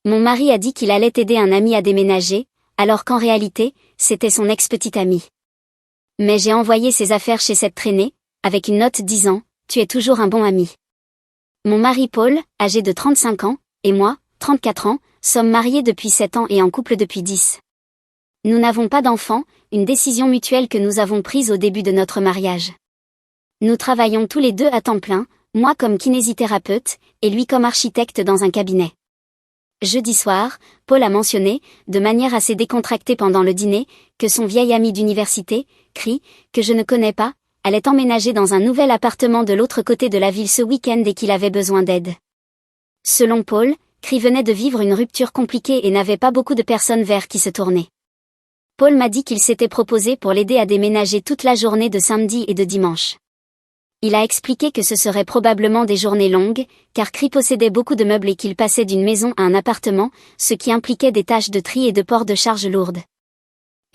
Mon mari a dit qu'il allait aider un ami à déménager, alors qu'en réalité, c'était son ex-petite amie. Mais j'ai envoyé ses affaires chez cette traînée, avec une note disant « Tu es toujours un bon ami ». Mon mari Paul, âgé de 35 ans, et moi, 34 ans, sommes mariés depuis 7 ans et en couple depuis 10. Nous n'avons pas d'enfants, une décision mutuelle que nous avons prise au début de notre mariage. Nous travaillons tous les deux à temps plein, moi comme kinésithérapeute, et lui comme architecte dans un cabinet. Jeudi soir, Paul a mentionné, de manière assez décontractée pendant le dîner, que son vieil ami d'université, Cri, que je ne connais pas, allait emménager dans un nouvel appartement de l'autre côté de la ville ce week-end et qu'il avait besoin d'aide. Selon Paul, Cri venait de vivre une rupture compliquée et n'avait pas beaucoup de personnes vers qui se tourner. Paul m'a dit qu'il s'était proposé pour l'aider à déménager toute la journée de samedi et de dimanche. Il a expliqué que ce serait probablement des journées longues, car Cri possédait beaucoup de meubles et qu'il passait d'une maison à un appartement, ce qui impliquait des tâches de tri et de port de charges lourdes.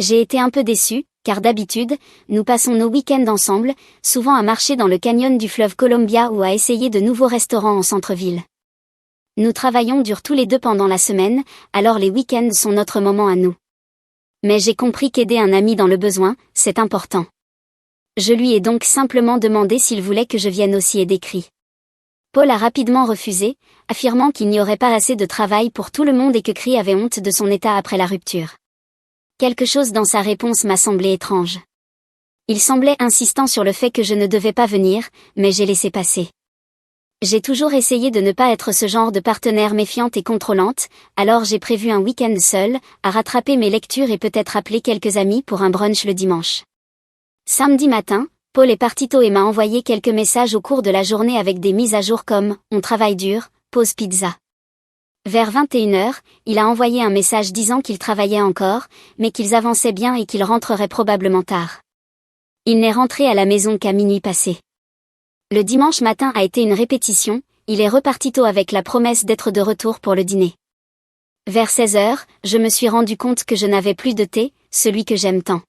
J'ai été un peu déçue, car d'habitude, nous passons nos week-ends ensemble, souvent à marcher dans le canyon du fleuve Columbia ou à essayer de nouveaux restaurants en centre-ville. Nous travaillons dur tous les deux pendant la semaine, alors les week-ends sont notre moment à nous. Mais j'ai compris qu'aider un ami dans le besoin, c'est important. Je lui ai donc simplement demandé s'il voulait que je vienne aussi aider Cri. Paul a rapidement refusé, affirmant qu'il n'y aurait pas assez de travail pour tout le monde et que Cri avait honte de son état après la rupture. Quelque chose dans sa réponse m'a semblé étrange. Il semblait insistant sur le fait que je ne devais pas venir, mais j'ai laissé passer. J'ai toujours essayé de ne pas être ce genre de partenaire méfiante et contrôlante, alors j'ai prévu un week-end seul, à rattraper mes lectures et peut-être appeler quelques amis pour un brunch le dimanche. Samedi matin, Paul est parti tôt et m'a envoyé quelques messages au cours de la journée avec des mises à jour comme « On travaille dur, pause pizza ». Vers 21h, il a envoyé un message disant qu'il travaillait encore, mais qu'ils avançaient bien et qu'il rentrerait probablement tard. Il n'est rentré à la maison qu'à minuit passé. Le dimanche matin a été une répétition, il est reparti tôt avec la promesse d'être de retour pour le dîner. Vers 16h, je me suis rendu compte que je n'avais plus de thé, celui que j'aime tant.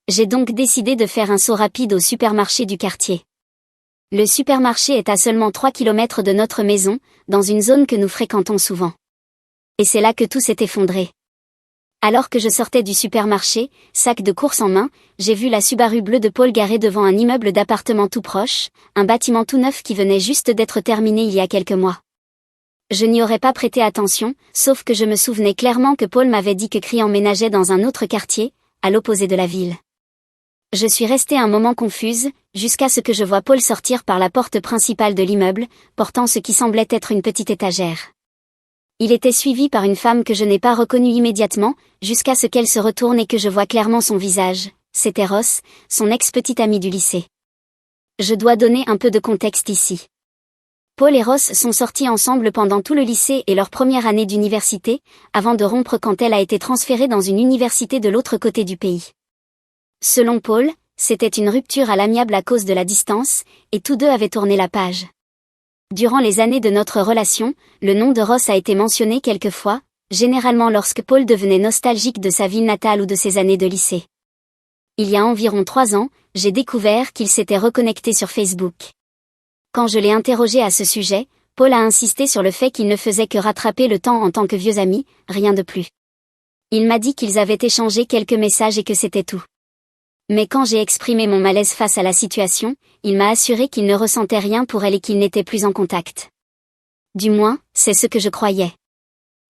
J'ai donc décidé de faire un saut rapide au supermarché du quartier. Le supermarché est à seulement 3 km de notre maison, dans une zone que nous fréquentons souvent. Et c'est là que tout s'est effondré. Alors que je sortais du supermarché, sac de course en main, j'ai vu la Subaru bleue de Paul garée devant un immeuble d'appartement tout proche, un bâtiment tout neuf qui venait juste d'être terminé il y a quelques mois. Je n'y aurais pas prêté attention, sauf que je me souvenais clairement que Paul m'avait dit que Cri emménageait dans un autre quartier, à l'opposé de la ville. Je suis restée un moment confuse, jusqu'à ce que je vois Paul sortir par la porte principale de l'immeuble, portant ce qui semblait être une petite étagère. Il était suivi par une femme que je n'ai pas reconnue immédiatement, jusqu'à ce qu'elle se retourne et que je vois clairement son visage. C'était Ross, son ex-petite amie du lycée. Je dois donner un peu de contexte ici. Paul et Ross sont sortis ensemble pendant tout le lycée et leur première année d'université, avant de rompre quand elle a été transférée dans une université de l'autre côté du pays. Selon Paul, c'était une rupture à l'amiable à cause de la distance, et tous deux avaient tourné la page. Durant les années de notre relation, le nom de Ross a été mentionné quelques fois, généralement lorsque Paul devenait nostalgique de sa ville natale ou de ses années de lycée. Il y a environ 3 ans, j'ai découvert qu'il s'était reconnecté sur Facebook. Quand je l'ai interrogé à ce sujet, Paul a insisté sur le fait qu'il ne faisait que rattraper le temps en tant que vieux amis, rien de plus. Il m'a dit qu'ils avaient échangé quelques messages et que c'était tout. Mais quand j'ai exprimé mon malaise face à la situation, il m'a assuré qu'il ne ressentait rien pour elle et qu'il n'était plus en contact. Du moins, c'est ce que je croyais.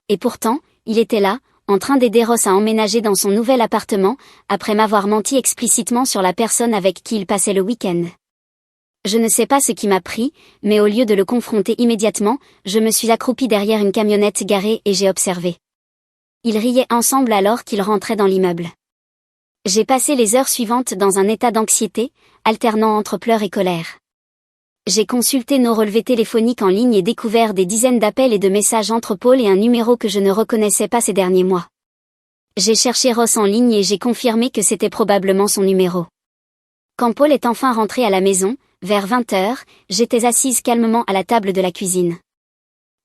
Et pourtant, il était là, en train d'aider Ross à emménager dans son nouvel appartement, après m'avoir menti explicitement sur la personne avec qui il passait le week-end. Je ne sais pas ce qui m'a pris, mais au lieu de le confronter immédiatement, je me suis accroupie derrière une camionnette garée et j'ai observé. Ils riaient ensemble alors qu'ils rentraient dans l'immeuble. J'ai passé les heures suivantes dans un état d'anxiété, alternant entre pleurs et colère. J'ai consulté nos relevés téléphoniques en ligne et découvert des dizaines d'appels et de messages entre Paul et un numéro que je ne reconnaissais pas ces derniers mois. J'ai cherché Ross en ligne et j'ai confirmé que c'était probablement son numéro. Quand Paul est enfin rentré à la maison, vers 20h, j'étais assise calmement à la table de la cuisine.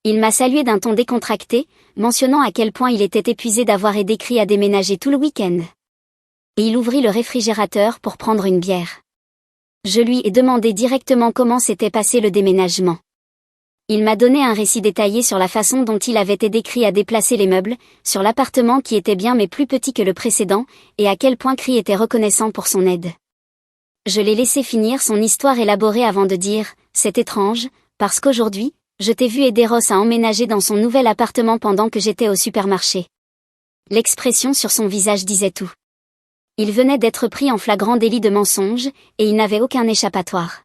Il m'a salué d'un ton décontracté, mentionnant à quel point il était épuisé d'avoir aidé Cri à déménager tout le week-end. Et il ouvrit le réfrigérateur pour prendre une bière. Je lui ai demandé directement comment s'était passé le déménagement. Il m'a donné un récit détaillé sur la façon dont il avait aidé Cree à déplacer les meubles, sur l'appartement qui était bien mais plus petit que le précédent, et à quel point Cree était reconnaissant pour son aide. Je l'ai laissé finir son histoire élaborée avant de dire « C'est étrange, parce qu'aujourd'hui, je t'ai vu aider Ross à emménager dans son nouvel appartement pendant que j'étais au supermarché. » L'expression sur son visage disait tout. Il venait d'être pris en flagrant délit de mensonge, et il n'avait aucun échappatoire.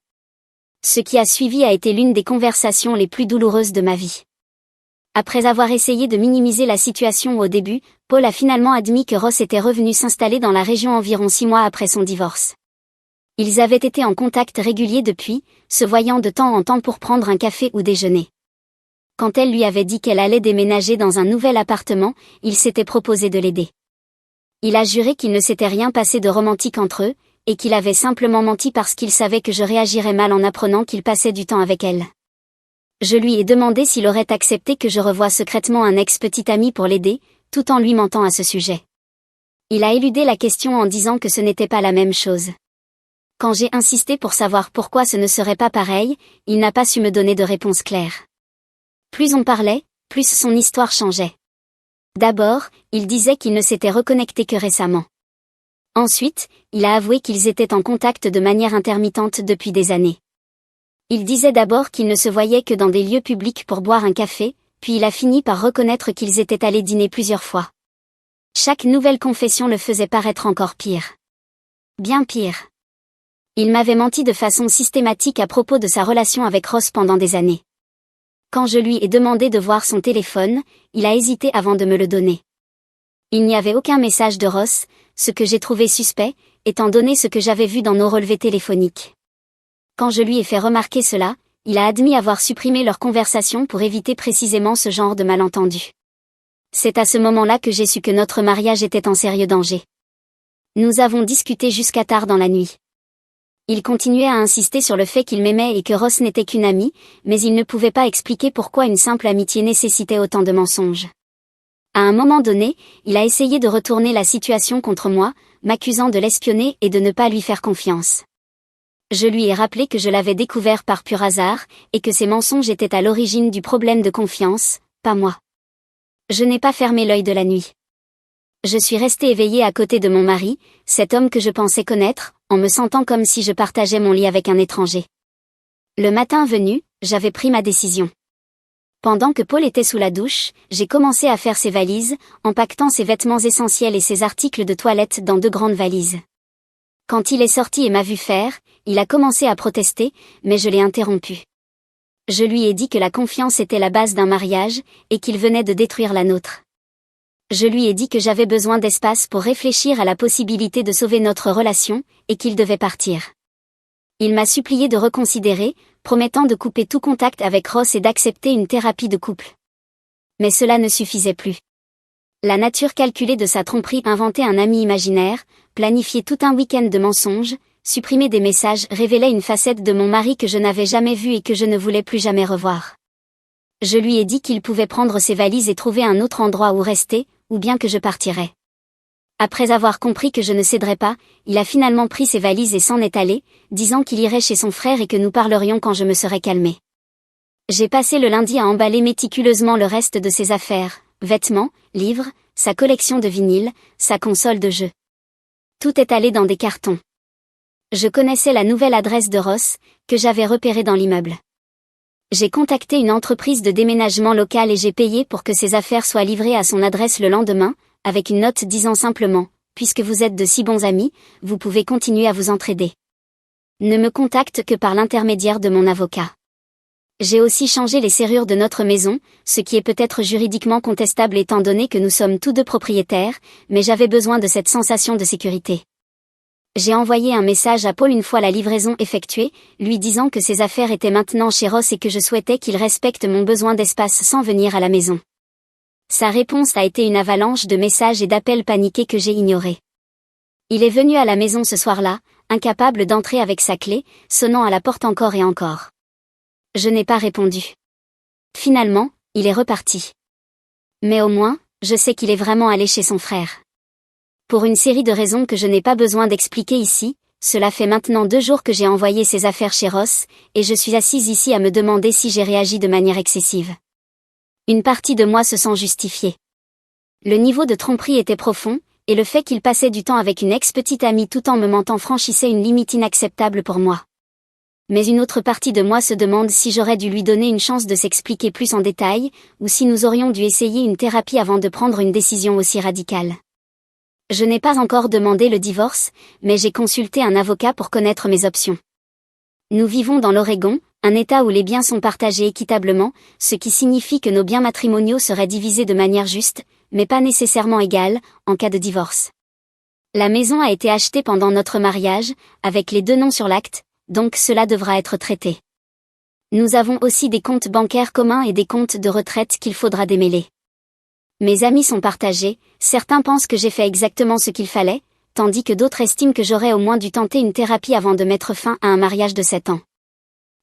Ce qui a suivi a été l'une des conversations les plus douloureuses de ma vie. Après avoir essayé de minimiser la situation au début, Paul a finalement admis que Ross était revenu s'installer dans la région environ 6 mois après son divorce. Ils avaient été en contact régulier depuis, se voyant de temps en temps pour prendre un café ou déjeuner. Quand elle lui avait dit qu'elle allait déménager dans un nouvel appartement, il s'était proposé de l'aider. Il a juré qu'il ne s'était rien passé de romantique entre eux, et qu'il avait simplement menti parce qu'il savait que je réagirais mal en apprenant qu'il passait du temps avec elle. Je lui ai demandé s'il aurait accepté que je revoie secrètement un ex-petit ami pour l'aider, tout en lui mentant à ce sujet. Il a éludé la question en disant que ce n'était pas la même chose. Quand j'ai insisté pour savoir pourquoi ce ne serait pas pareil, il n'a pas su me donner de réponse claire. Plus on parlait, plus son histoire changeait. D'abord, il disait qu'il ne s'était reconnecté que récemment. Ensuite, il a avoué qu'ils étaient en contact de manière intermittente depuis des années. Il disait d'abord qu'ils ne se voyaient que dans des lieux publics pour boire un café, puis il a fini par reconnaître qu'ils étaient allés dîner plusieurs fois. Chaque nouvelle confession le faisait paraître encore pire. Bien pire. Il m'avait menti de façon systématique à propos de sa relation avec Ross pendant des années. Quand je lui ai demandé de voir son téléphone, il a hésité avant de me le donner. Il n'y avait aucun message de Ross, ce que j'ai trouvé suspect, étant donné ce que j'avais vu dans nos relevés téléphoniques. Quand je lui ai fait remarquer cela, il a admis avoir supprimé leur conversation pour éviter précisément ce genre de malentendu. C'est à ce moment-là que j'ai su que notre mariage était en sérieux danger. Nous avons discuté jusqu'à tard dans la nuit. Il continuait à insister sur le fait qu'il m'aimait et que Ross n'était qu'une amie, mais il ne pouvait pas expliquer pourquoi une simple amitié nécessitait autant de mensonges. À un moment donné, il a essayé de retourner la situation contre moi, m'accusant de l'espionner et de ne pas lui faire confiance. Je lui ai rappelé que je l'avais découvert par pur hasard, et que ses mensonges étaient à l'origine du problème de confiance, pas moi. Je n'ai pas fermé l'œil de la nuit. Je suis restée éveillée à côté de mon mari, cet homme que je pensais connaître, en me sentant comme si je partageais mon lit avec un étranger. Le matin venu, j'avais pris ma décision. Pendant que Paul était sous la douche, j'ai commencé à faire ses valises, empaquetant ses vêtements essentiels et ses articles de toilette dans 2 grandes valises. Quand il est sorti et m'a vu faire, il a commencé à protester, mais je l'ai interrompu. Je lui ai dit que la confiance était la base d'un mariage, et qu'il venait de détruire la nôtre. Je lui ai dit que j'avais besoin d'espace pour réfléchir à la possibilité de sauver notre relation, et qu'il devait partir. Il m'a supplié de reconsidérer, promettant de couper tout contact avec Ross et d'accepter une thérapie de couple. Mais cela ne suffisait plus. La nature calculée de sa tromperie inventait un ami imaginaire, planifier tout un week-end de mensonges, supprimer des messages révélait une facette de mon mari que je n'avais jamais vue et que je ne voulais plus jamais revoir. Je lui ai dit qu'il pouvait prendre ses valises et trouver un autre endroit où rester, ou bien que je partirais. Après avoir compris que je ne céderais pas, il a finalement pris ses valises et s'en est allé, disant qu'il irait chez son frère et que nous parlerions quand je me serais calmée. J'ai passé le lundi à emballer méticuleusement le reste de ses affaires, vêtements, livres, sa collection de vinyles, sa console de jeux. Tout est allé dans des cartons. Je connaissais la nouvelle adresse de Ross, que j'avais repérée dans l'immeuble. J'ai contacté une entreprise de déménagement locale et j'ai payé pour que ses affaires soient livrées à son adresse le lendemain, avec une note disant simplement « Puisque vous êtes de si bons amis, vous pouvez continuer à vous entraider. Ne me contacte que par l'intermédiaire de mon avocat. » J'ai aussi changé les serrures de notre maison, ce qui est peut-être juridiquement contestable étant donné que nous sommes tous 2 propriétaires, mais j'avais besoin de cette sensation de sécurité. J'ai envoyé un message à Paul une fois la livraison effectuée, lui disant que ses affaires étaient maintenant chez Ross et que je souhaitais qu'il respecte mon besoin d'espace sans venir à la maison. Sa réponse a été une avalanche de messages et d'appels paniqués que j'ai ignorés. Il est venu à la maison ce soir-là, incapable d'entrer avec sa clé, sonnant à la porte encore et encore. Je n'ai pas répondu. Finalement, il est reparti. Mais au moins, je sais qu'il est vraiment allé chez son frère. Pour une série de raisons que je n'ai pas besoin d'expliquer ici, cela fait maintenant 2 jours que j'ai envoyé ces affaires chez Ross, et je suis assise ici à me demander si j'ai réagi de manière excessive. Une partie de moi se sent justifiée. Le niveau de tromperie était profond, et le fait qu'il passait du temps avec une ex-petite amie tout en me mentant franchissait une limite inacceptable pour moi. Mais une autre partie de moi se demande si j'aurais dû lui donner une chance de s'expliquer plus en détail, ou si nous aurions dû essayer une thérapie avant de prendre une décision aussi radicale. Je n'ai pas encore demandé le divorce, mais j'ai consulté un avocat pour connaître mes options. Nous vivons dans l'Oregon, un État où les biens sont partagés équitablement, ce qui signifie que nos biens matrimoniaux seraient divisés de manière juste, mais pas nécessairement égale, en cas de divorce. La maison a été achetée pendant notre mariage, avec les 2 noms sur l'acte, donc cela devra être traité. Nous avons aussi des comptes bancaires communs et des comptes de retraite qu'il faudra démêler. Mes amis sont partagés, certains pensent que j'ai fait exactement ce qu'il fallait, tandis que d'autres estiment que j'aurais au moins dû tenter une thérapie avant de mettre fin à un mariage de 7 ans.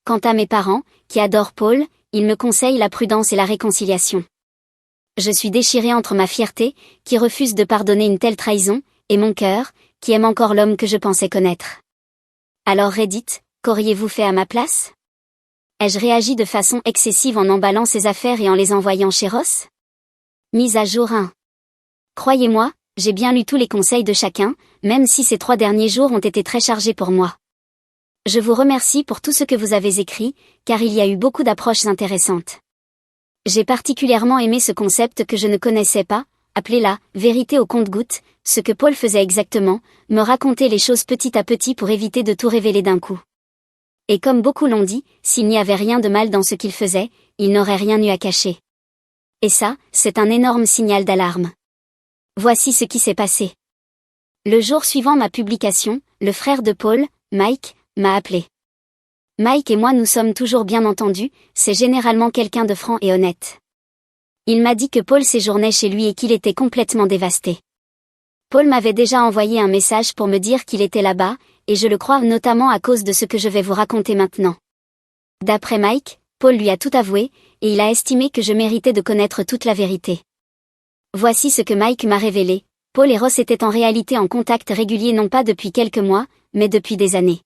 Quant à mes parents, qui adorent Paul, ils me conseillent la prudence et la réconciliation. Je suis déchirée entre ma fierté, qui refuse de pardonner une telle trahison, et mon cœur, qui aime encore l'homme que je pensais connaître. Alors Reddit, qu'auriez-vous fait à ma place? Ai-je réagi de façon excessive en emballant ces affaires et en les envoyant chez Ross? Mise à jour 1. Croyez-moi, j'ai bien lu tous les conseils de chacun, même si ces 3 derniers jours ont été très chargés pour moi. Je vous remercie pour tout ce que vous avez écrit, car il y a eu beaucoup d'approches intéressantes. J'ai particulièrement aimé ce concept que je ne connaissais pas, appelé la « vérité au compte-gouttes », ce que Paul faisait exactement, me raconter les choses petit à petit pour éviter de tout révéler d'un coup. Et comme beaucoup l'ont dit, s'il n'y avait rien de mal dans ce qu'il faisait, il n'aurait rien eu à cacher. Et ça, c'est un énorme signal d'alarme. Voici ce qui s'est passé. Le jour suivant ma publication, le frère de Paul, Mike, m'a appelé. Mike et moi nous sommes toujours bien entendus, c'est généralement quelqu'un de franc et honnête. Il m'a dit que Paul séjournait chez lui et qu'il était complètement dévasté. Paul m'avait déjà envoyé un message pour me dire qu'il était là-bas, et je le crois notamment à cause de ce que je vais vous raconter maintenant. D'après Mike, Paul lui a tout avoué, et il a estimé que je méritais de connaître toute la vérité. Voici ce que Mike m'a révélé. Paul et Ross étaient en réalité en contact régulier non pas depuis quelques mois, mais depuis des années.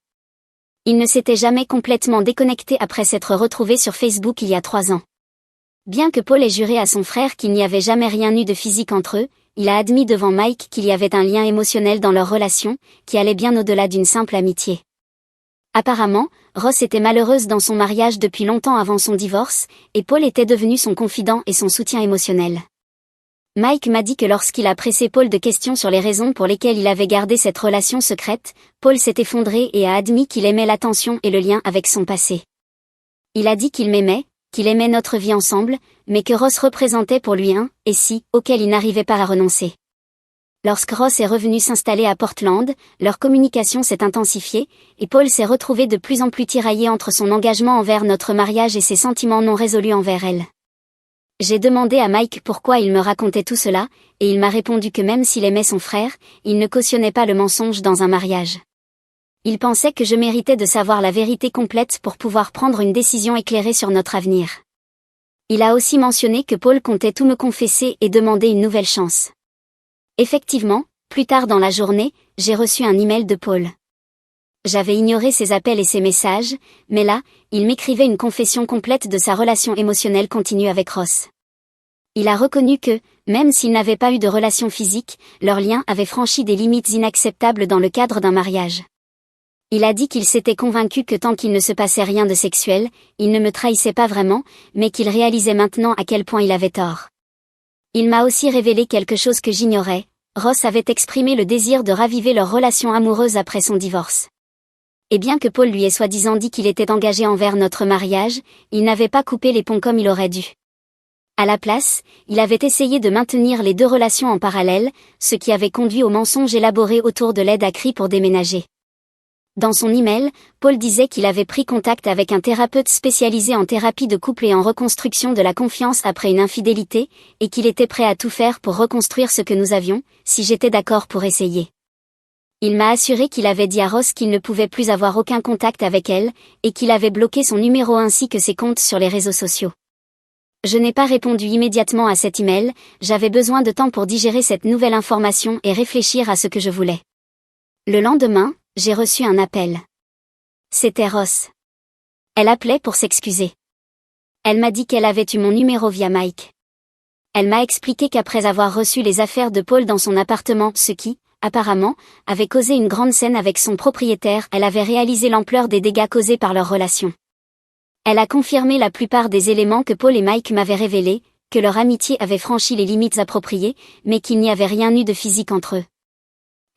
Ils ne s'étaient jamais complètement déconnectés après s'être retrouvés sur Facebook il y a 3 ans. Bien que Paul ait juré à son frère qu'il n'y avait jamais rien eu de physique entre eux, il a admis devant Mike qu'il y avait un lien émotionnel dans leur relation, qui allait bien au-delà d'une simple amitié. Apparemment, Ross était malheureuse dans son mariage depuis longtemps avant son divorce, et Paul était devenu son confident et son soutien émotionnel. Mike m'a dit que lorsqu'il a pressé Paul de questions sur les raisons pour lesquelles il avait gardé cette relation secrète, Paul s'est effondré et a admis qu'il aimait l'attention et le lien avec son passé. Il a dit qu'il m'aimait, qu'il aimait notre vie ensemble, mais que Ross représentait pour lui un « et si » auquel il n'arrivait pas à renoncer. Lorsque Ross est revenu s'installer à Portland, leur communication s'est intensifiée, et Paul s'est retrouvé de plus en plus tiraillé entre son engagement envers notre mariage et ses sentiments non résolus envers elle. J'ai demandé à Mike pourquoi il me racontait tout cela, et il m'a répondu que même s'il aimait son frère, il ne cautionnait pas le mensonge dans un mariage. Il pensait que je méritais de savoir la vérité complète pour pouvoir prendre une décision éclairée sur notre avenir. Il a aussi mentionné que Paul comptait tout me confesser et demander une nouvelle chance. Effectivement, plus tard dans la journée, j'ai reçu un email de Paul. J'avais ignoré ses appels et ses messages, mais là, il m'écrivait une confession complète de sa relation émotionnelle continue avec Ross. Il a reconnu que, même s'ils n'avaient pas eu de relation physique, leur lien avait franchi des limites inacceptables dans le cadre d'un mariage. Il a dit qu'il s'était convaincu que tant qu'il ne se passait rien de sexuel, il ne me trahissait pas vraiment, mais qu'il réalisait maintenant à quel point il avait tort. Il m'a aussi révélé quelque chose que j'ignorais. Ross avait exprimé le désir de raviver leur relation amoureuse après son divorce. Et bien que Paul lui ait soi-disant dit qu'il était engagé envers notre mariage, il n'avait pas coupé les ponts comme il aurait dû. À la place, il avait essayé de maintenir les 2 relations en parallèle, ce qui avait conduit au mensonge élaboré autour de l'aide à cri pour déménager. Dans son email, Paul disait qu'il avait pris contact avec un thérapeute spécialisé en thérapie de couple et en reconstruction de la confiance après une infidélité, et qu'il était prêt à tout faire pour reconstruire ce que nous avions, si j'étais d'accord pour essayer. Il m'a assuré qu'il avait dit à Ross qu'il ne pouvait plus avoir aucun contact avec elle, et qu'il avait bloqué son numéro ainsi que ses comptes sur les réseaux sociaux. Je n'ai pas répondu immédiatement à cet email, j'avais besoin de temps pour digérer cette nouvelle information et réfléchir à ce que je voulais. Le lendemain, J'ai reçu un appel. C'était Ross. Elle appelait pour s'excuser. Elle m'a dit qu'elle avait eu mon numéro via Mike. Elle m'a expliqué qu'après avoir reçu les affaires de Paul dans son appartement, ce qui, apparemment, avait causé une grande scène avec son propriétaire, elle avait réalisé l'ampleur des dégâts causés par leur relation. Elle a confirmé la plupart des éléments que Paul et Mike m'avaient révélés, que leur amitié avait franchi les limites appropriées, mais qu'il n'y avait rien eu de physique entre eux.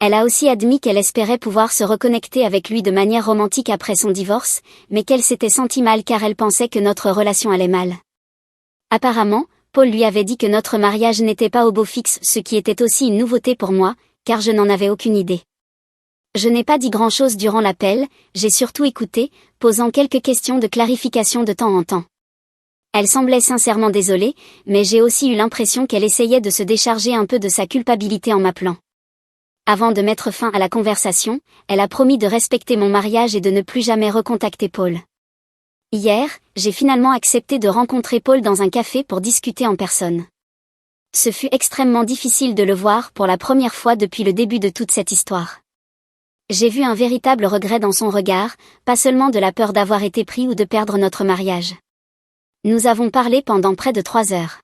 Elle a aussi admis qu'elle espérait pouvoir se reconnecter avec lui de manière romantique après son divorce, mais qu'elle s'était sentie mal car elle pensait que notre relation allait mal. Apparemment, Paul lui avait dit que notre mariage n'était pas au beau fixe, ce qui était aussi une nouveauté pour moi, car je n'en avais aucune idée. Je n'ai pas dit grand-chose durant l'appel, j'ai surtout écouté, posant quelques questions de clarification de temps en temps. Elle semblait sincèrement désolée, mais j'ai aussi eu l'impression qu'elle essayait de se décharger un peu de sa culpabilité en m'appelant. Avant de mettre fin à la conversation, elle a promis de respecter mon mariage et de ne plus jamais recontacter Paul. Hier, j'ai finalement accepté de rencontrer Paul dans un café pour discuter en personne. Ce fut extrêmement difficile de le voir pour la première fois depuis le début de toute cette histoire. J'ai vu un véritable regret dans son regard, pas seulement de la peur d'avoir été pris ou de perdre notre mariage. Nous avons parlé pendant près de 3 heures.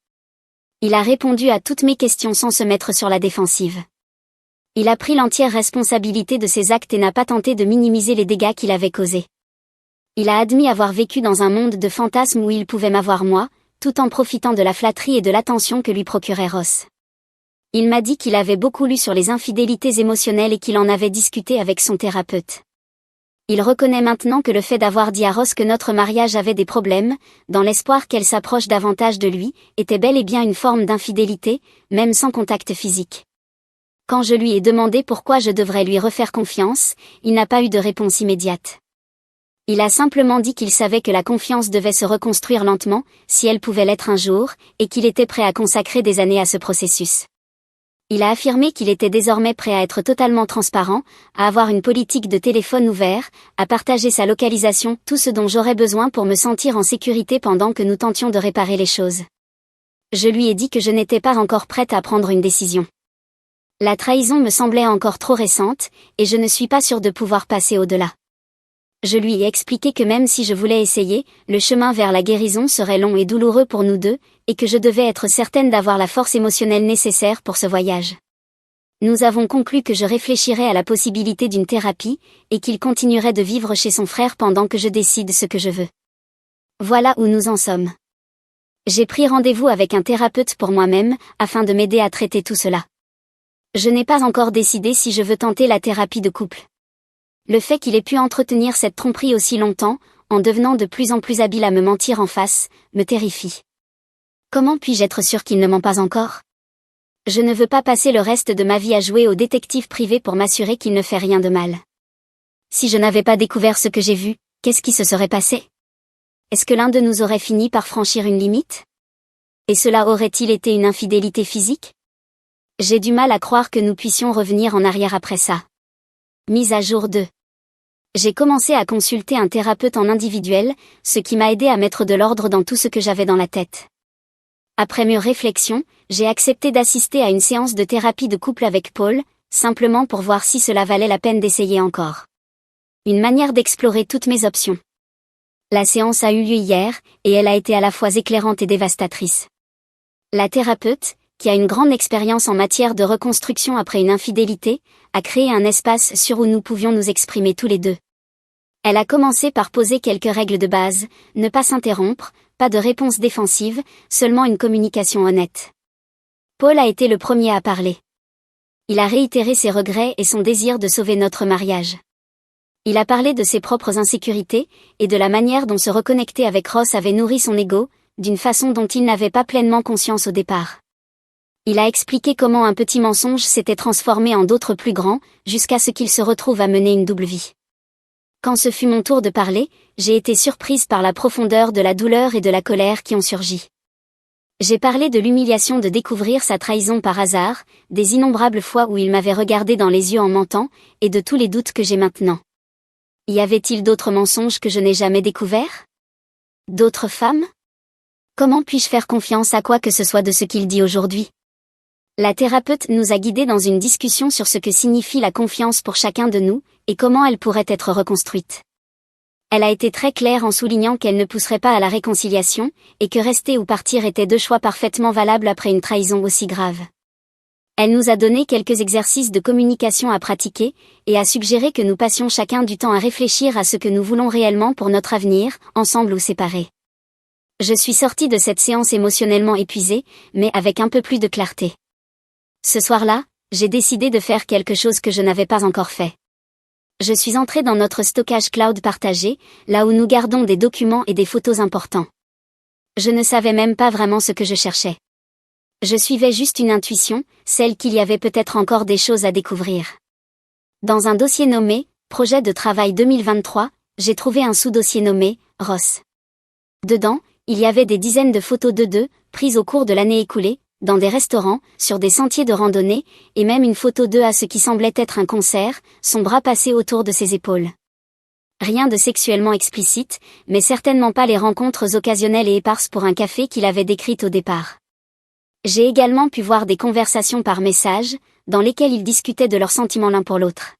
Il a répondu à toutes mes questions sans se mettre sur la défensive. Il a pris l'entière responsabilité de ses actes et n'a pas tenté de minimiser les dégâts qu'il avait causés. Il a admis avoir vécu dans un monde de fantasmes où il pouvait m'avoir moi, tout en profitant de la flatterie et de l'attention que lui procurait Ross. Il m'a dit qu'il avait beaucoup lu sur les infidélités émotionnelles et qu'il en avait discuté avec son thérapeute. Il reconnaît maintenant que le fait d'avoir dit à Ross que notre mariage avait des problèmes, dans l'espoir qu'elle s'approche davantage de lui, était bel et bien une forme d'infidélité, même sans contact physique. Quand je lui ai demandé pourquoi je devrais lui refaire confiance, il n'a pas eu de réponse immédiate. Il a simplement dit qu'il savait que la confiance devait se reconstruire lentement, si elle pouvait l'être un jour, et qu'il était prêt à consacrer des années à ce processus. Il a affirmé qu'il était désormais prêt à être totalement transparent, à avoir une politique de téléphone ouvert, à partager sa localisation, tout ce dont j'aurais besoin pour me sentir en sécurité pendant que nous tentions de réparer les choses. Je lui ai dit que je n'étais pas encore prête à prendre une décision. La trahison me semblait encore trop récente, et je ne suis pas sûre de pouvoir passer au-delà. Je lui ai expliqué que même si je voulais essayer, le chemin vers la guérison serait long et douloureux pour nous deux, et que je devais être certaine d'avoir la force émotionnelle nécessaire pour ce voyage. Nous avons conclu que je réfléchirais à la possibilité d'une thérapie, et qu'il continuerait de vivre chez son frère pendant que je décide ce que je veux. Voilà où nous en sommes. J'ai pris rendez-vous avec un thérapeute pour moi-même, afin de m'aider à traiter tout cela. Je n'ai pas encore décidé si je veux tenter la thérapie de couple. Le fait qu'il ait pu entretenir cette tromperie aussi longtemps, en devenant de plus en plus habile à me mentir en face, me terrifie. Comment puis-je être sûre qu'il ne ment pas encore ? Je ne veux pas passer le reste de ma vie à jouer au détective privé pour m'assurer qu'il ne fait rien de mal. Si je n'avais pas découvert ce que j'ai vu, qu'est-ce qui se serait passé ? Est-ce que l'un de nous aurait fini par franchir une limite ? Et cela aurait-il été une infidélité physique ? J'ai du mal à croire que nous puissions revenir en arrière après ça. Mise à jour 2. J'ai commencé à consulter un thérapeute en individuel, ce qui m'a aidé à mettre de l'ordre dans tout ce que j'avais dans la tête. Après mûre réflexion, j'ai accepté d'assister à une séance de thérapie de couple avec Paul, simplement pour voir si cela valait la peine d'essayer encore. Une manière d'explorer toutes mes options. La séance a eu lieu hier, et elle a été à la fois éclairante et dévastatrice. La thérapeute, qui a une grande expérience en matière de reconstruction après une infidélité, a créé un espace sûr où nous pouvions nous exprimer tous les deux. Elle a commencé par poser quelques règles de base, ne pas s'interrompre, pas de réponse défensive, seulement une communication honnête. Paul a été le premier à parler. Il a réitéré ses regrets et son désir de sauver notre mariage. Il a parlé de ses propres insécurités, et de la manière dont se reconnecter avec Ross avait nourri son ego, d'une façon dont il n'avait pas pleinement conscience au départ. Il a expliqué comment un petit mensonge s'était transformé en d'autres plus grands, jusqu'à ce qu'il se retrouve à mener une double vie. Quand ce fut mon tour de parler, j'ai été surprise par la profondeur de la douleur et de la colère qui ont surgi. J'ai parlé de l'humiliation de découvrir sa trahison par hasard, des innombrables fois où il m'avait regardé dans les yeux en mentant, et de tous les doutes que j'ai maintenant. Y avait-il d'autres mensonges que je n'ai jamais découverts ? D'autres femmes ? Comment puis-je faire confiance à quoi que ce soit de ce qu'il dit aujourd'hui ? La thérapeute nous a guidés dans une discussion sur ce que signifie la confiance pour chacun de nous, et comment elle pourrait être reconstruite. Elle a été très claire en soulignant qu'elle ne pousserait pas à la réconciliation, et que rester ou partir étaient deux choix parfaitement valables après une trahison aussi grave. Elle nous a donné quelques exercices de communication à pratiquer, et a suggéré que nous passions chacun du temps à réfléchir à ce que nous voulons réellement pour notre avenir, ensemble ou séparés. Je suis sortie de cette séance émotionnellement épuisée, mais avec un peu plus de clarté. Ce soir-là, j'ai décidé de faire quelque chose que je n'avais pas encore fait. Je suis entrée dans notre stockage cloud partagé, là où nous gardons des documents et des photos importants. Je ne savais même pas vraiment ce que je cherchais. Je suivais juste une intuition, celle qu'il y avait peut-être encore des choses à découvrir. Dans un dossier nommé « Projet de travail 2023 », j'ai trouvé un sous-dossier nommé « Ross ». Dedans, il y avait des dizaines de photos d'eux, prises au cours de l'année écoulée, dans des restaurants, sur des sentiers de randonnée, et même une photo d'eux à ce qui semblait être un concert, son bras passé autour de ses épaules. Rien de sexuellement explicite, mais certainement pas les rencontres occasionnelles et éparses pour un café qu'il avait décrites au départ. J'ai également pu voir des conversations par message, dans lesquelles ils discutaient de leurs sentiments l'un pour l'autre.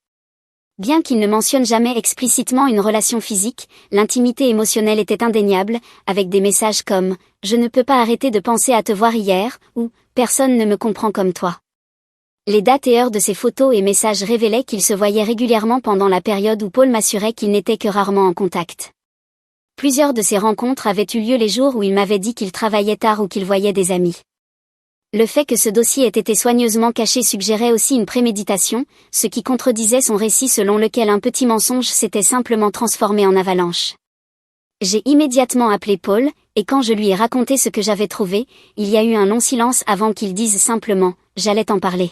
Bien qu'ils ne mentionnent jamais explicitement une relation physique, l'intimité émotionnelle était indéniable, avec des messages comme « Je ne peux pas arrêter de penser à te voir hier » ou « Personne ne me comprend comme toi ». Les dates et heures de ces photos et messages révélaient qu'ils se voyaient régulièrement pendant la période où Paul m'assurait qu'ils n'étaient que rarement en contact. Plusieurs de ces rencontres avaient eu lieu les jours où il m'avait dit qu'il travaillait tard ou qu'il voyait des amis. Le fait que ce dossier ait été soigneusement caché suggérait aussi une préméditation, ce qui contredisait son récit selon lequel un petit mensonge s'était simplement transformé en avalanche. J'ai immédiatement appelé Paul, et quand je lui ai raconté ce que j'avais trouvé, il y a eu un long silence avant qu'il dise simplement « J'allais t'en parler ».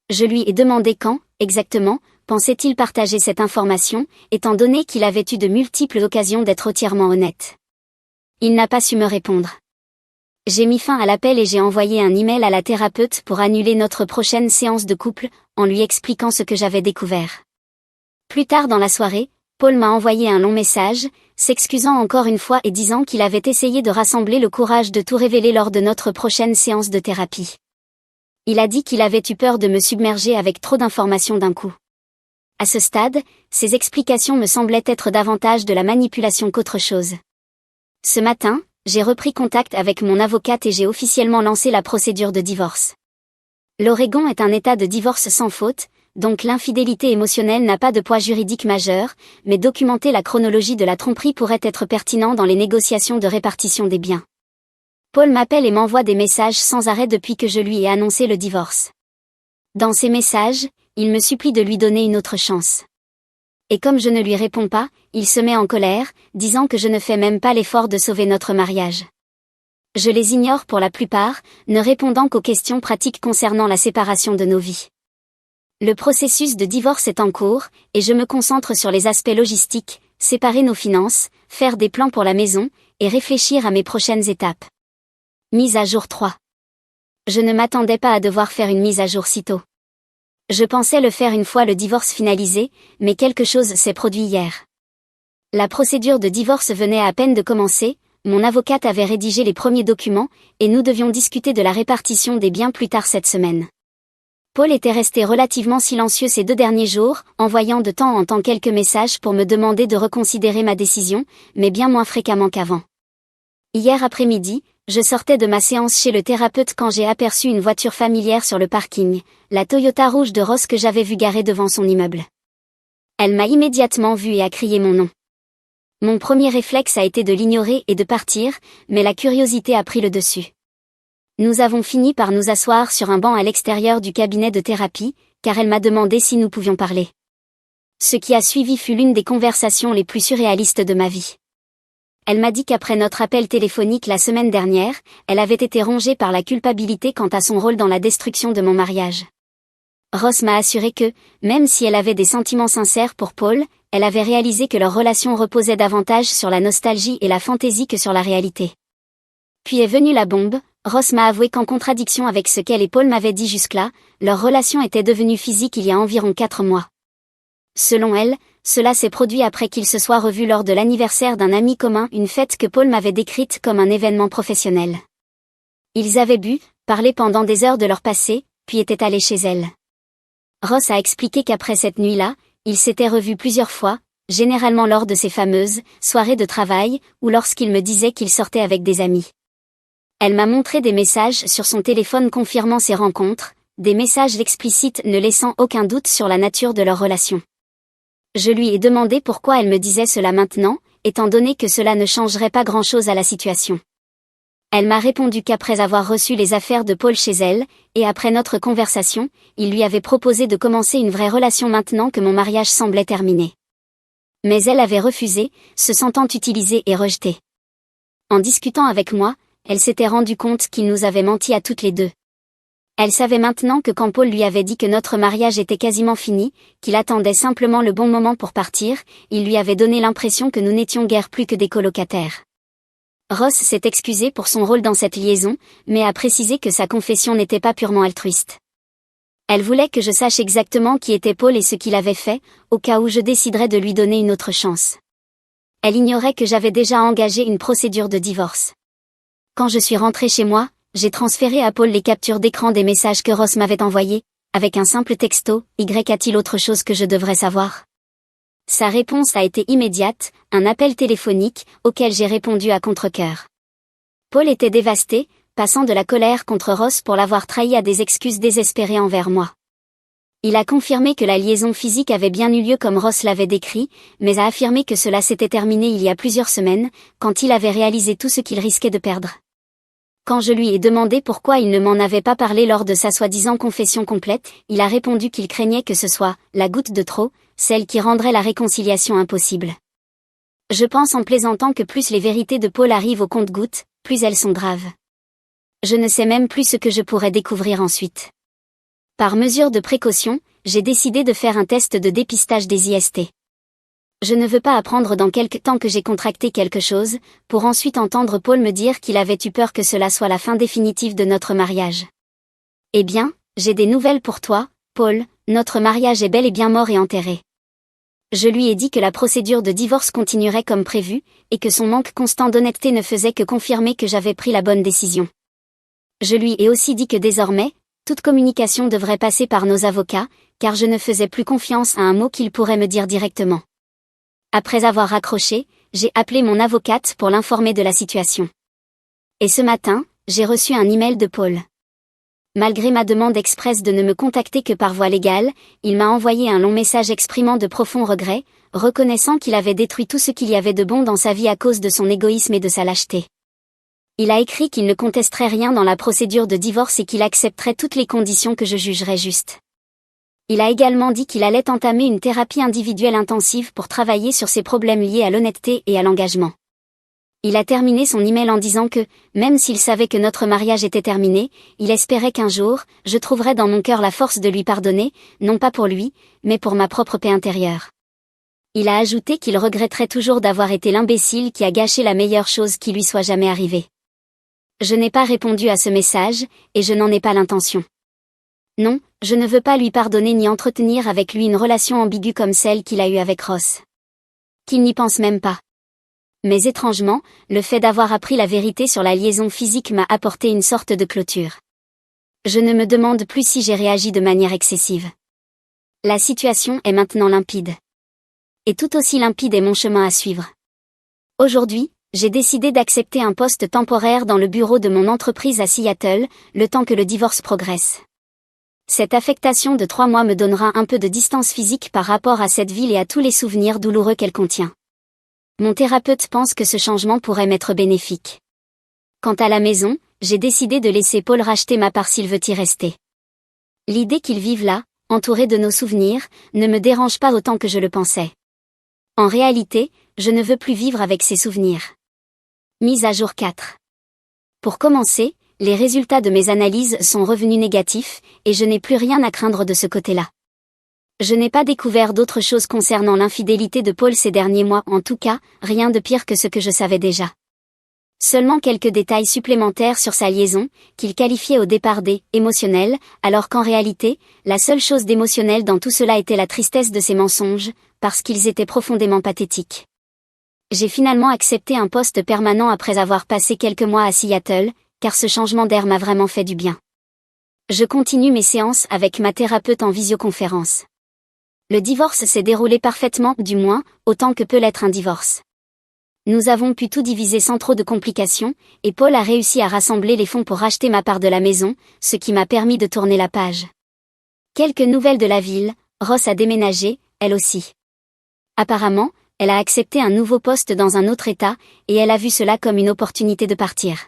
Je lui ai demandé quand, exactement, pensait-il partager cette information, étant donné qu'il avait eu de multiples occasions d'être entièrement honnête. Il n'a pas su me répondre. J'ai mis fin à l'appel et j'ai envoyé un email à la thérapeute pour annuler notre prochaine séance de couple, en lui expliquant ce que j'avais découvert. Plus tard dans la soirée, Paul m'a envoyé un long message, s'excusant encore une fois et disant qu'il avait essayé de rassembler le courage de tout révéler lors de notre prochaine séance de thérapie. Il a dit qu'il avait eu peur de me submerger avec trop d'informations d'un coup. À ce stade, ses explications me semblaient être davantage de la manipulation qu'autre chose. Ce matin, j'ai repris contact avec mon avocate et j'ai officiellement lancé la procédure de divorce. L'Oregon est un état de divorce sans faute, donc l'infidélité émotionnelle n'a pas de poids juridique majeur, mais documenter la chronologie de la tromperie pourrait être pertinent dans les négociations de répartition des biens. Paul m'appelle et m'envoie des messages sans arrêt depuis que je lui ai annoncé le divorce. Dans ces messages, il me supplie de lui donner une autre chance. Et comme je ne lui réponds pas, il se met en colère, disant que je ne fais même pas l'effort de sauver notre mariage. Je les ignore pour la plupart, ne répondant qu'aux questions pratiques concernant la séparation de nos vies. Le processus de divorce est en cours, et je me concentre sur les aspects logistiques, séparer nos finances, faire des plans pour la maison, et réfléchir à mes prochaines étapes. Mise à jour 3. Je ne m'attendais pas à devoir faire une mise à jour si tôt. Je pensais le faire une fois le divorce finalisé, mais quelque chose s'est produit hier. La procédure de divorce venait à peine de commencer, mon avocate avait rédigé les premiers documents, et nous devions discuter de la répartition des biens plus tard cette semaine. Paul était resté relativement silencieux ces 2 derniers jours, envoyant de temps en temps quelques messages pour me demander de reconsidérer ma décision, mais bien moins fréquemment qu'avant. Hier après-midi, je sortais de ma séance chez le thérapeute quand j'ai aperçu une voiture familière sur le parking, la Toyota rouge de Ross que j'avais vue garée devant son immeuble. Elle m'a immédiatement vue et a crié mon nom. Mon premier réflexe a été de l'ignorer et de partir, mais la curiosité a pris le dessus. Nous avons fini par nous asseoir sur un banc à l'extérieur du cabinet de thérapie, car elle m'a demandé si nous pouvions parler. Ce qui a suivi fut l'une des conversations les plus surréalistes de ma vie. Elle m'a dit qu'après notre appel téléphonique la semaine dernière, elle avait été rongée par la culpabilité quant à son rôle dans la destruction de mon mariage. Ross m'a assuré que, même si elle avait des sentiments sincères pour Paul, elle avait réalisé que leur relation reposait davantage sur la nostalgie et la fantaisie que sur la réalité. Puis est venue la bombe, Ross m'a avoué qu'en contradiction avec ce qu'elle et Paul m'avaient dit jusque-là, leur relation était devenue physique il y a environ 4 mois. Selon elle, cela s'est produit après qu'ils se soient revus lors de l'anniversaire d'un ami commun, une fête que Paul m'avait décrite comme un événement professionnel. Ils avaient bu, parlaient pendant des heures de leur passé, puis étaient allés chez elle. Ross a expliqué qu'après cette nuit-là, ils s'étaient revus plusieurs fois, généralement lors de ces fameuses soirées de travail, ou lorsqu'il me disait qu'il sortait avec des amis. Elle m'a montré des messages sur son téléphone confirmant ces rencontres, des messages explicites ne laissant aucun doute sur la nature de leur relation. Je lui ai demandé pourquoi elle me disait cela maintenant, étant donné que cela ne changerait pas grand-chose à la situation. Elle m'a répondu qu'après avoir reçu les affaires de Paul chez elle, et après notre conversation, il lui avait proposé de commencer une vraie relation maintenant que mon mariage semblait terminé. Mais elle avait refusé, se sentant utilisée et rejetée. En discutant avec moi, elle s'était rendue compte qu'il nous avait menti à toutes les deux. Elle savait maintenant que quand Paul lui avait dit que notre mariage était quasiment fini, qu'il attendait simplement le bon moment pour partir, il lui avait donné l'impression que nous n'étions guère plus que des colocataires. Ross s'est excusé pour son rôle dans cette liaison, mais a précisé que sa confession n'était pas purement altruiste. Elle voulait que je sache exactement qui était Paul et ce qu'il avait fait, au cas où je déciderais de lui donner une autre chance. Elle ignorait que j'avais déjà engagé une procédure de divorce. Quand je suis rentrée chez moi, j'ai transféré à Paul les captures d'écran des messages que Ross m'avait envoyés, avec un simple texto, « Y a-t-il autre chose que je devrais savoir ?» Sa réponse a été immédiate, un appel téléphonique, auquel j'ai répondu à contre-cœur. Paul était dévasté, passant de la colère contre Ross pour l'avoir trahi à des excuses désespérées envers moi. Il a confirmé que la liaison physique avait bien eu lieu comme Ross l'avait décrit, mais a affirmé que cela s'était terminé il y a plusieurs semaines, quand il avait réalisé tout ce qu'il risquait de perdre. Quand je lui ai demandé pourquoi il ne m'en avait pas parlé lors de sa soi-disant confession complète, il a répondu qu'il craignait que ce soit « la goutte de trop », celle qui rendrait la réconciliation impossible. Je pense en plaisantant que plus les vérités de Paul arrivent au compte-gouttes, plus elles sont graves. Je ne sais même plus ce que je pourrais découvrir ensuite. Par mesure de précaution, j'ai décidé de faire un test de dépistage des IST. Je ne veux pas apprendre dans quelque temps que j'ai contracté quelque chose, pour ensuite entendre Paul me dire qu'il avait eu peur que cela soit la fin définitive de notre mariage. Eh bien, j'ai des nouvelles pour toi, Paul, notre mariage est bel et bien mort et enterré. Je lui ai dit que la procédure de divorce continuerait comme prévu, et que son manque constant d'honnêteté ne faisait que confirmer que j'avais pris la bonne décision. Je lui ai aussi dit que désormais, toute communication devrait passer par nos avocats, car je ne faisais plus confiance à un mot qu'il pourrait me dire directement. Après avoir raccroché, j'ai appelé mon avocate pour l'informer de la situation. Et ce matin, j'ai reçu un email de Paul. Malgré ma demande expresse de ne me contacter que par voie légale, il m'a envoyé un long message exprimant de profonds regrets, reconnaissant qu'il avait détruit tout ce qu'il y avait de bon dans sa vie à cause de son égoïsme et de sa lâcheté. Il a écrit qu'il ne contesterait rien dans la procédure de divorce et qu'il accepterait toutes les conditions que je jugerais justes. Il a également dit qu'il allait entamer une thérapie individuelle intensive pour travailler sur ses problèmes liés à l'honnêteté et à l'engagement. Il a terminé son email en disant que, même s'il savait que notre mariage était terminé, il espérait qu'un jour, je trouverais dans mon cœur la force de lui pardonner, non pas pour lui, mais pour ma propre paix intérieure. Il a ajouté qu'il regretterait toujours d'avoir été l'imbécile qui a gâché la meilleure chose qui lui soit jamais arrivée. Je n'ai pas répondu à ce message, et je n'en ai pas l'intention. Non, je ne veux pas lui pardonner ni entretenir avec lui une relation ambiguë comme celle qu'il a eue avec Ross. Qu'il n'y pense même pas. Mais étrangement, le fait d'avoir appris la vérité sur la liaison physique m'a apporté une sorte de clôture. Je ne me demande plus si j'ai réagi de manière excessive. La situation est maintenant limpide. Et tout aussi limpide est mon chemin à suivre. Aujourd'hui, j'ai décidé d'accepter un poste temporaire dans le bureau de mon entreprise à Seattle, le temps que le divorce progresse. Cette affectation de 3 mois me donnera un peu de distance physique par rapport à cette ville et à tous les souvenirs douloureux qu'elle contient. Mon thérapeute pense que ce changement pourrait m'être bénéfique. Quant à la maison, j'ai décidé de laisser Paul racheter ma part s'il veut y rester. L'idée qu'il vive là, entouré de nos souvenirs, ne me dérange pas autant que je le pensais. En réalité, je ne veux plus vivre avec ces souvenirs. Mise à jour 4. Pour commencer, les résultats de mes analyses sont revenus négatifs, et je n'ai plus rien à craindre de ce côté-là. Je n'ai pas découvert d'autres choses concernant l'infidélité de Paul ces derniers mois, en tout cas, rien de pire que ce que je savais déjà. Seulement quelques détails supplémentaires sur sa liaison, qu'il qualifiait au départ d'émotionnelle, alors qu'en réalité, la seule chose d'émotionnel dans tout cela était la tristesse de ses mensonges, parce qu'ils étaient profondément pathétiques. J'ai finalement accepté un poste permanent après avoir passé quelques mois à Seattle, car ce changement d'air m'a vraiment fait du bien. Je continue mes séances avec ma thérapeute en visioconférence. Le divorce s'est déroulé parfaitement, du moins, autant que peut l'être un divorce. Nous avons pu tout diviser sans trop de complications, et Paul a réussi à rassembler les fonds pour racheter ma part de la maison, ce qui m'a permis de tourner la page. Quelques nouvelles de la ville, Ross a déménagé, elle aussi. Apparemment, elle a accepté un nouveau poste dans un autre État, et elle a vu cela comme une opportunité de partir.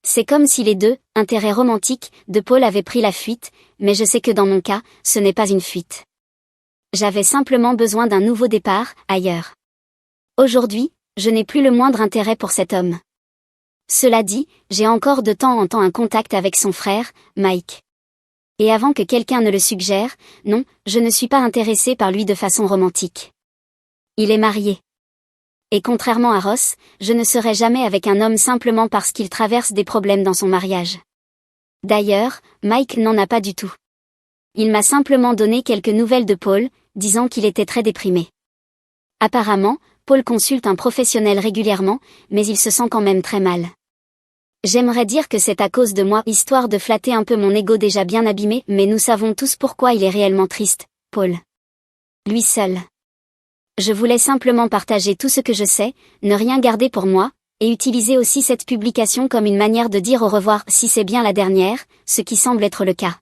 C'est comme si les deux, intérêts romantiques, de Paul avaient pris la fuite, mais je sais que dans mon cas, ce n'est pas une fuite. J'avais simplement besoin d'un nouveau départ, ailleurs. Aujourd'hui, je n'ai plus le moindre intérêt pour cet homme. Cela dit, j'ai encore de temps en temps un contact avec son frère, Mike. Et avant que quelqu'un ne le suggère, non, je ne suis pas intéressée par lui de façon romantique. Il est marié. Et contrairement à Ross, je ne serai jamais avec un homme simplement parce qu'il traverse des problèmes dans son mariage. D'ailleurs, Mike n'en a pas du tout. Il m'a simplement donné quelques nouvelles de Paul, disant qu'il était très déprimé. Apparemment, Paul consulte un professionnel régulièrement, mais il se sent quand même très mal. J'aimerais dire que c'est à cause de moi, histoire de flatter un peu mon ego déjà bien abîmé, mais nous savons tous pourquoi il est réellement triste, Paul. Lui seul. Je voulais simplement partager tout ce que je sais, ne rien garder pour moi, et utiliser aussi cette publication comme une manière de dire au revoir si c'est bien la dernière, ce qui semble être le cas.